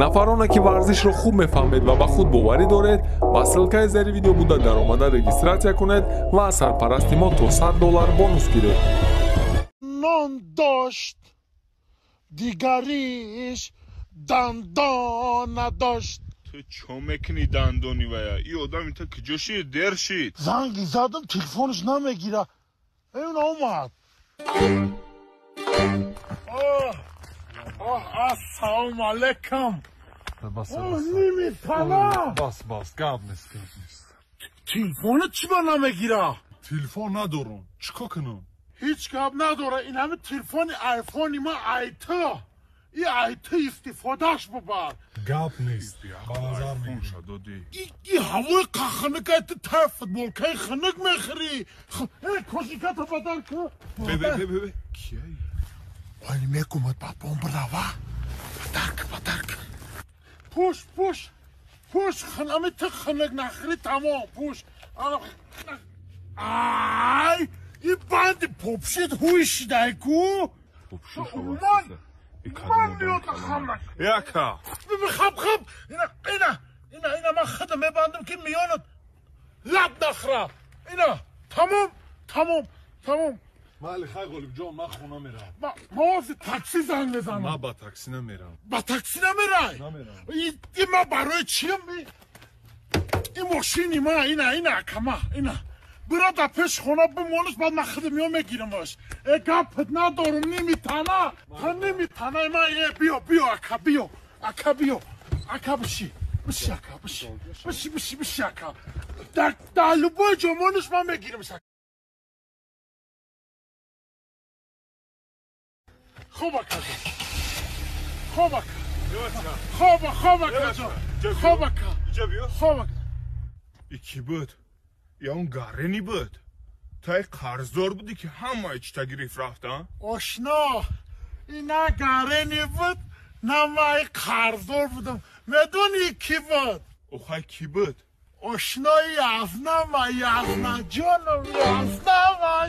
нафароне ки варзишро хуб мефаҳмед ва ба худ боварӣ доред ба ссилкаи зери видео буда дар омада регистратсия кунед ва аз сарпарасти мо то $100 бонус гиред. نان داشت دیگریش دندان نداشت. تو چومکنی دندونی ویا ای آدمی تا کجاشی در شید زنگی زدم تلفنش نمیگیره. این اومد. السلام علیکم. نمیفهمم. بس گپ نیست. تلفنت چی با نمیگیره؟ تلفن ندارم چیکار کنم؟ هیچ گپ نداره. این همه تلفن آیفون ما آیتا. این آیتا استفادهش ببر. گپ نیست به نظر خونشا دادی این هوای قخنک ایت تا فوتبال که خنک میخری. کوشیکت بدل که. ببه کیه ولی میکومد بعد بوم براوا. بدرک. پوش خنمی تا خنک نخری تمام پوش. آی این بند پوپشید هویش دایکو. من میاد خمک. یکا خب اینا من خودم میبندم که میاند لب نخره. اینا تمام. مالی خیلی غالب جان من خونه میرم. ما تاکسی زنگ بزنم. من با تاکسی نمیرم. با تاکسی نمیرای؟ این ما برای چیم این ماشینی ما اینا کما اینا برا در پیش خونه بمونش بعد من خودم میگیرمش. گپت ندارم نمیتنه ما بیا اکا بشی اکا در لبای جمانش من میگیرمش. خوب اکا ایکی بود یا اون گارنی بود تای قرضدار بودی که همه ایچ تگریف رفتن آشنا اینا گارنی بود نه من قرضدار بودم. میدونی کی بود؟ اوخای کی بود؟ آشنا یزنا جانم یزنا